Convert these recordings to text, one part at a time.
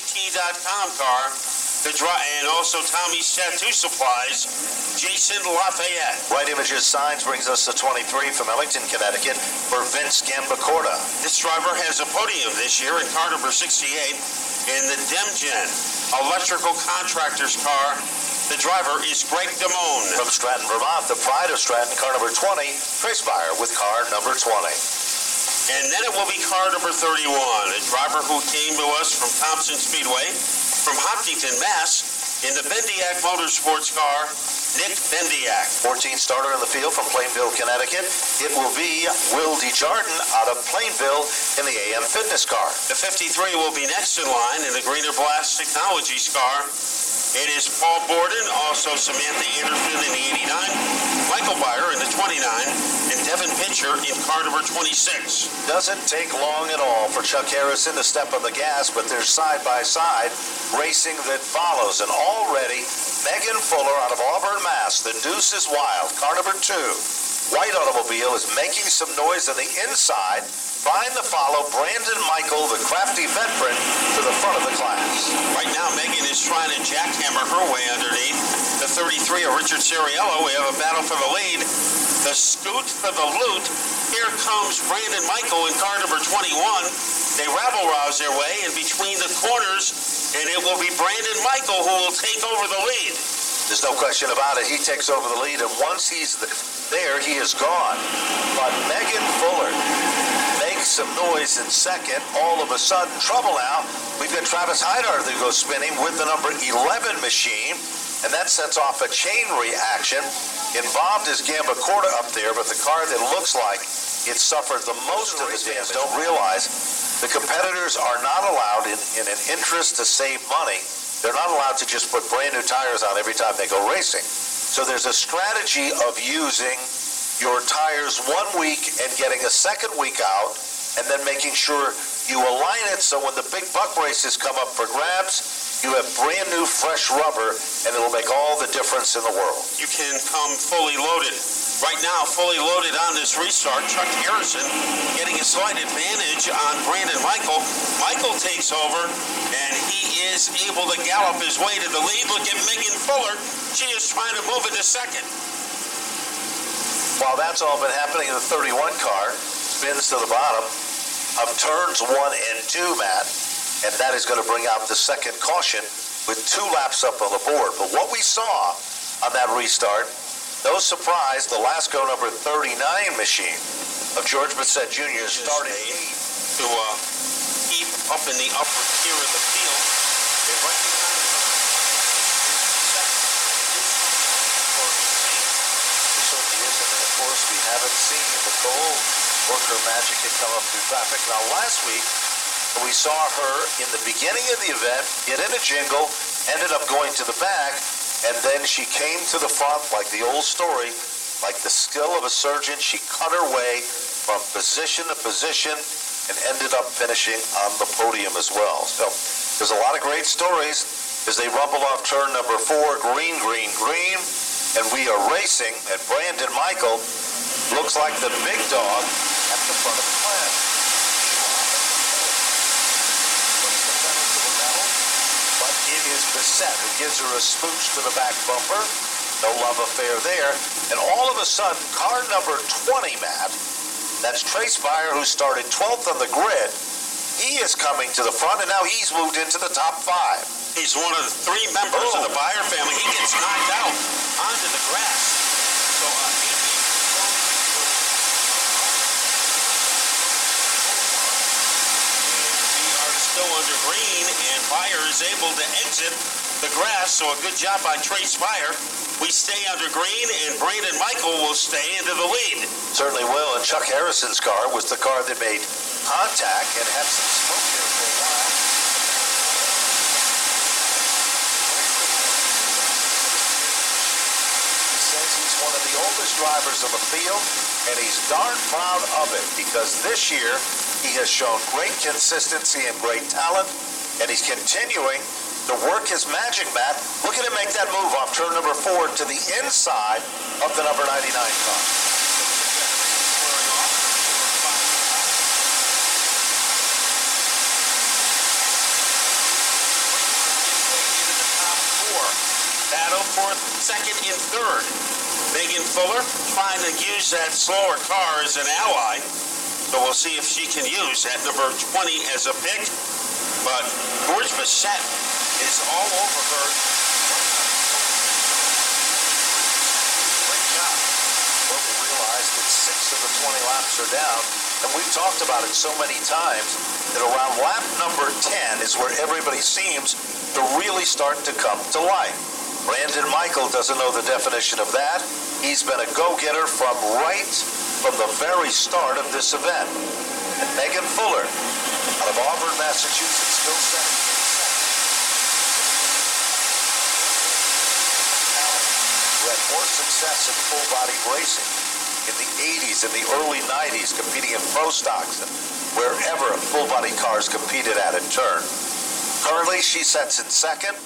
TT.com car, and also Tommy's Tattoo Supplies, Jason Lafayette. Right Images Signs brings us to 23 from Ellington, Connecticut for Vince Gambacorta. This driver has a podium this year in car number 68 in the Demgen electrical contractor's car. The driver is Greg Damone. From Stratton, Vermont, the pride of Stratton, car number 20, Trace Buyer with car number 20. And then it will be car number 31, a driver who came to us from Thompson Speedway, from Hopkinton, Mass, in the Bendiac Motorsports car, Nick Bendiac. 14 starter in the field from Plainville, Connecticut. It will be Will DeJarden out of Plainville in the AM Fitness car. The 53 will be next in line in the Greener Blast Technologies car. It is Paul Borden, also Samantha Anderson in the 89, Michael Byer in the 29, and Devin Pitcher in car number 26. Doesn't take long at all for Chuck Harrison to step on the gas, but there's side-by-side racing that follows. And already, Megan Fuller out of Auburn, Mass. The Deuce is Wild, car number 2. White automobile is making some noise on the inside. Trying to follow Brandon Michael, the crafty veteran, to the front of the class. Right now, Megan is trying to jackhammer her way underneath the 33 of Richard Ceriello. We have a battle for the lead. The scoot for the loot. Here comes Brandon Michael in car number 21. They rabble-rouse their way in between the corners, and it will be Brandon Michael who will take over the lead. There's no question about it. He takes over the lead, and once he's there, he is gone. But Megan Fuller makes some noise in second. All of a sudden, trouble now. We've got Travis Heidar that goes spinning with the number 11 machine, and that sets off a chain reaction. Involved is Gambacorta up there, but the car that looks like it suffered the most of the damage don't realize the competitors are not allowed, in an interest to save money, they're not allowed to just put brand new tires on every time they go racing. So there's a strategy of using your tires 1 week and getting a second week out, and then making sure you align it so when the big buck races come up for grabs, you have brand new fresh rubber, and it'll make all the difference in the world. You can come fully loaded. Right now, fully loaded on this restart, Chuck Harrison getting a slight advantage on Brandon Michael. Michael takes over, and he is able to gallop his way to the lead. Look at Megan Fuller. She is trying to move into second. While that's all been happening, the 31 car spins to the bottom of turns 1 and 2, Matt, and that is going to bring out the second caution with 2 laps up on the board. But what we saw on that restart, no surprise, the Lasco number 39 machine of George Bissett Jr. started to keep up in the upper tier of the field. They recognize it certainly is, and of course we haven't seen the gold worker magic had come up through traffic. Now last week we saw her in the beginning of the event get in a jingle, ended up going to the back, and then she came to the front like the old story, like the skill of a surgeon. She cut her way from position to position and ended up finishing on the podium as well. So there's a lot of great stories as they rumble off turn number 4, green, green, green, and we are racing, and Brandon Michael looks like the big dog at the front of the class. But it is Bissett who gives her a smooch to the back bumper. No love affair there. And all of a sudden, car number 20, Matt, that's Trace Buyer, who started 12th on the grid. He is coming to the front, and now he's moved into the top 5. He's one of the 3 members of the Buyer family. He gets knocked out onto the grass. So, still under green, and Buyer is able to exit the grass, so a good job by Trace Buyer. We stay under green, and Brandon Michael will stay into the lead. Certainly will, and Chuck Harrison's car was the car that made contact and had some smoke here for a while. He says he's one of the oldest drivers on the field, and he's darn proud of it, because this year he has shown great consistency and great talent, and he's continuing to work his magic, Matt. Look at him make that move off turn number 4 to the inside of the number 99 car. battle for second and third. Megan Fuller trying to use that slower car as an ally. So we'll see if she can use that number 20 as a pick. But George Bissett is all over her. Great job. Well, we realized that 6 of the 20 laps are down. And we've talked about it so many times that around lap number 10 is where everybody seems to really start to come to life. Brandon Michael doesn't know the definition of that. He's been a go-getter from the very start of this event. And Megan Fuller, out of Auburn, Massachusetts, still setting who had more success in full-body racing in the 80s and the early 90s, competing in pro stocks and wherever full-body cars competed at in turn. Currently, she sets in second.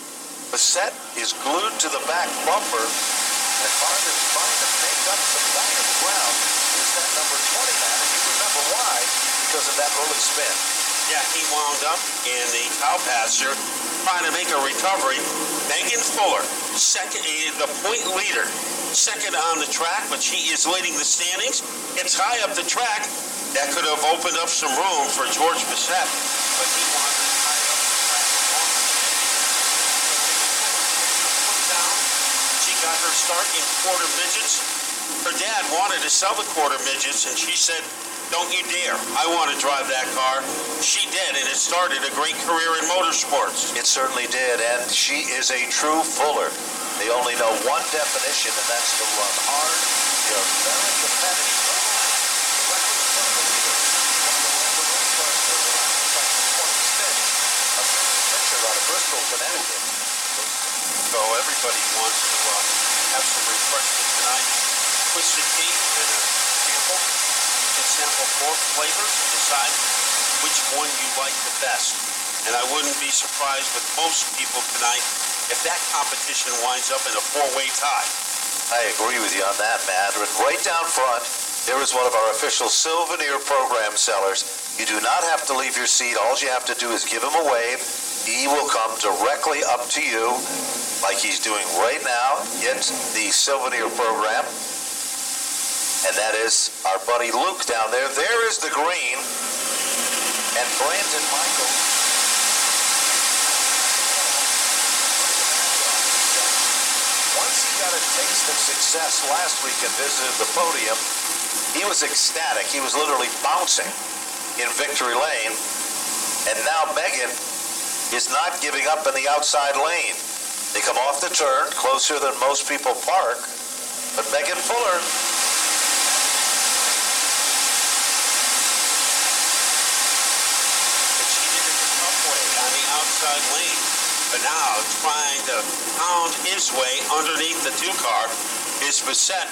Bissett is glued to the back bumper, and trying to make up some valuable ground is that number 20 man, and you remember why, because of that early spin. Yeah, he wound up in the cow pasture trying to make a recovery. Megan Fuller, second, the point leader, second on the track, but she is leading the standings. It's high up the track. That could have opened up some room for George Bissett, but he wanted high up the track. She got her start in quarter midgets. Her dad wanted to sell the quarter midgets, and she said, "Don't you dare. I want to drive that car." She did, and it started a great career in motorsports. It certainly did, and she is a true Fuller. They only know one definition, and that's to run hard. They're very competitive. Out of Bristol, Connecticut. So everybody wants to have some refreshment tonight. Twisted tea and a sample. You can sample 4 flavors and decide which one you like the best. And I wouldn't be surprised with most people tonight if that competition winds up in a 4-way tie. I agree with you on that, Matt. Right down front, there is one of our official souvenir program sellers. You do not have to leave your seat. All you have to do is give him a wave. He will come directly up to you, like he's doing right now, get the souvenir program. And that is our buddy Luke down there. There is the green. And Brandon Michael. Once he got a taste of success last week and visited the podium, he was ecstatic. He was literally bouncing in victory lane. And now Megan is not giving up in the outside lane. They come off the turn, closer than most people park. But Megan Fuller, she did it the tough way on the outside lane. But now trying to pound his way underneath the 2-car is Bissett.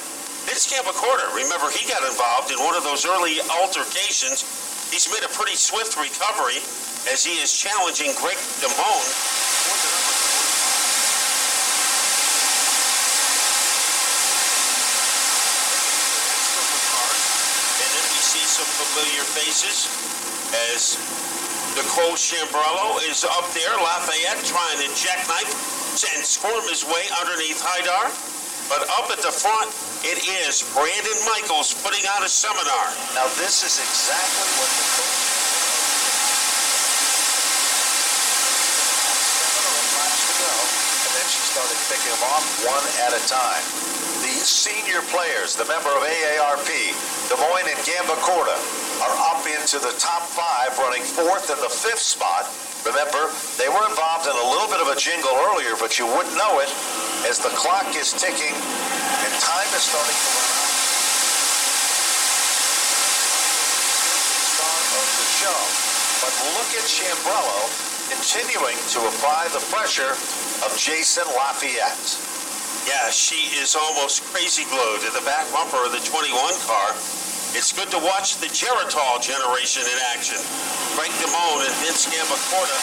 Vince Campocorda, remember, he got involved in one of those early altercations. He's made a pretty swift recovery as he is challenging Greg DeMone for the number 25. And then we see some familiar faces as Nicole Chambrello is up there. Lafayette trying to jackknife and squirm his way underneath Haidar. But up at the front, it is Brandon Michaels putting on a seminar. now this is exactly what the coach she started picking them off one at a time. The senior players, the member of AARP, Des Moines and Campocorda, are up into the top 5, running 4th and the 5th spot. Remember, they were involved in a little bit of a jingle earlier, but you wouldn't know it as the clock is ticking and time is starting to run out. Star of the show. But look at Chambrello continuing to apply the pressure of Jason Lafayette. Yeah, she is almost crazy glued to the back bumper of the 21 car. It's good to watch the Geritol generation in action. Greg DeMone and Vince Campocorda.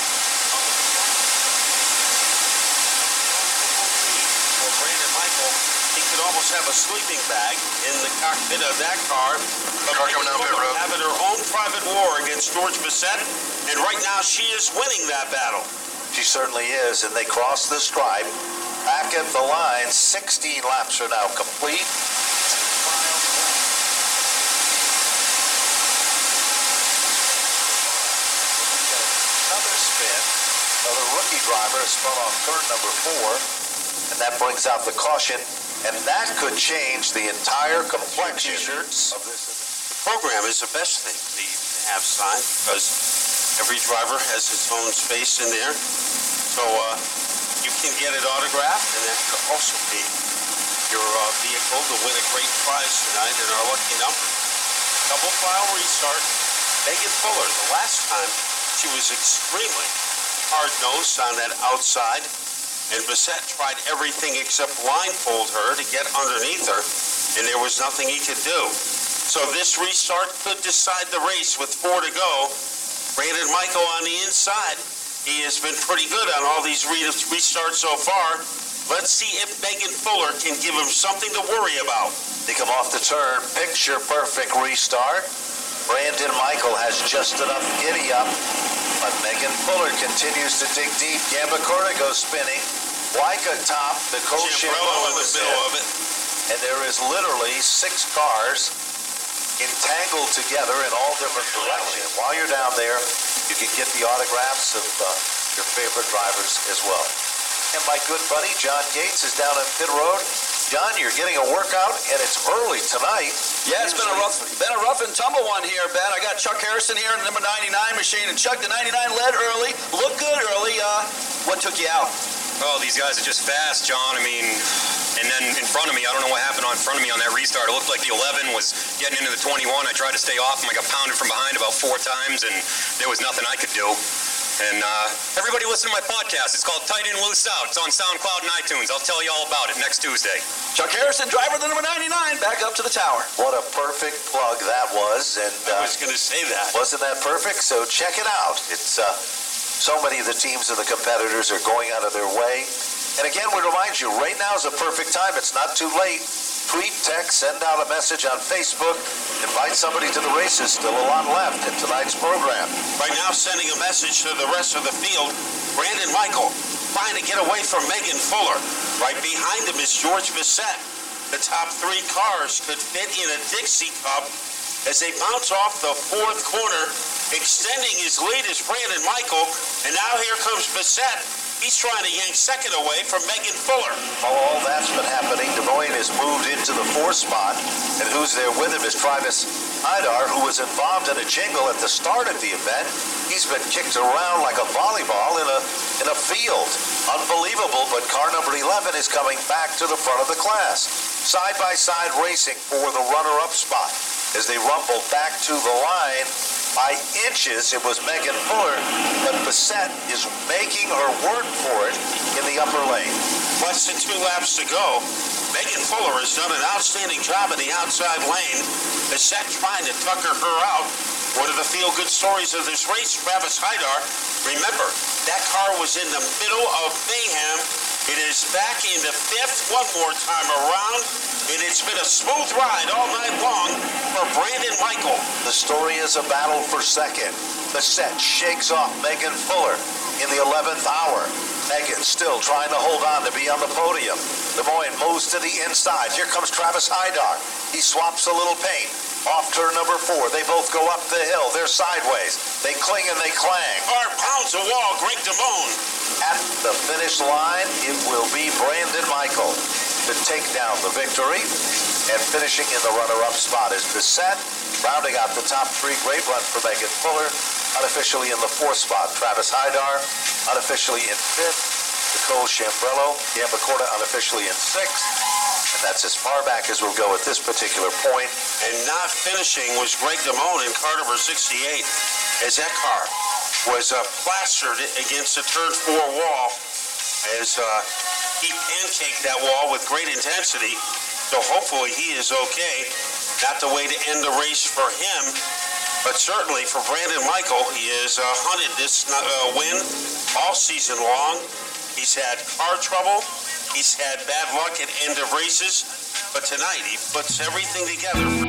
For Brandon Michael, he could almost have a sleeping bag in the cockpit of that car. But having her own private war against George Bissett, and right now she is winning that battle. She certainly is, and they cross the stripe back back at the line. 16 laps are now complete. Another spin. Another rookie driver spun off turn number 4, and that brings out the caution, and that could change the entire complexion of this. The program is the best thing to have signed because every driver has his own space in there. So you can get it autographed, and that could also be your vehicle to win a great prize tonight in our lucky number. Double file restart. Megan Fuller, the last time she was extremely hard-nosed on that outside, and Bissett tried everything except blindfold her to get underneath her, and there was nothing he could do. So this restart could decide the race with 4 to go. Brandon Michael on the inside. He has been pretty good on all these restarts so far. Let's see if Megan Fuller can give him something to worry about. They come off the turn, picture-perfect restart. Brandon Michael has just enough giddy up, but Megan Fuller continues to dig deep. Gambacorta goes spinning. Like atop, the Chambrello in the middle of it. And there is literally 6 cars entangled together in all different directions. While you're down there, you can get the autographs of your favorite drivers as well. And my good buddy John Gates is down at pit road. John, you're getting a workout, and it's early tonight. Yeah, it's been a rough and tumble one here, Ben. I got Chuck Harrison here in the number 99 machine, and Chuck, the 99 led early, looked good early. What took you out? Oh, these guys are just fast, John. I mean, and then in front of me, I don't know what happened in front of me on that restart. It looked like the 11 was getting into the 21. I tried to stay off him. I got pounded from behind about 4 times, and there was nothing I could do. And everybody listen to my podcast. It's called Tight In, Loose Out. It's on SoundCloud and iTunes. I'll tell you all about it next Tuesday. Chuck Harrison, driver of the number 99, back up to the tower. What a perfect plug that was. And I was going to say that. Wasn't that perfect? So check it out. It's so many of the teams and the competitors are going out of their way. And again, we remind you, right now is a perfect time. It's not too late. Tweet, text, send out a message on Facebook. Invite somebody to the races. Still a lot left in tonight's program. Right now, sending a message to the rest of the field. Brandon Michael trying to get away from Megan Fuller. Right behind him is George Bissett. The top 3 cars could fit in a Dixie Cup as they bounce off the 4th corner. Extending his lead is Brandon Michael. And now here comes Bissett. He's trying to yank second away from Megan Fuller. While all that's been happening, Des Moines has moved into the 4th spot. And who's there with him is Travis Hydar, who was involved in a jingle at the start of the event. He's been kicked around like a volleyball in a field. Unbelievable, but car number 11 is coming back to the front of the class. Side-by-side racing for the runner-up spot. As they rumble back to the line, by inches, it was Megan Fuller, but Bissett is making her work for it in the upper lane. Less than 2 laps to go. Megan Fuller has done an outstanding job in the outside lane. Bissett trying to tucker her out. One of the feel-good stories of this race, Travis Hydar. Remember, that car was in the middle of mayhem. It is back into 5th one more time around, and it's been a smooth ride all night long for Brandon Michael. The story is a battle for second. Bissett shakes off Megan Fuller in the 11th hour. Megan still trying to hold on to be on the podium. Des Moines moves to the inside. Here comes Travis Hydar. He swaps a little paint. Off turn number 4. They both go up the hill. They're sideways. They cling and they clang. Hard pounds the wall. Greg DeMone. At the finish line, it will be Brandon Michael to take down the victory. And finishing in the runner-up spot is Bissett. Rounding out the top 3, great run for Megan Fuller. Unofficially in the 4th spot, Travis Hydar. Unofficially in 5th, Nicole Chambrello. Gambacorta unofficially in 6th. And that's as far back as we'll go at this particular point. And not finishing was Greg DeMone in car number 68, as that car was plastered against the turn 4 wall as he pancaked that wall with great intensity. So hopefully he is okay. Not the way to end the race for him, but certainly for Brandon Michael, he has hunted this win all season long. He's had car trouble. He's had bad luck at end of races, but tonight he puts everything together.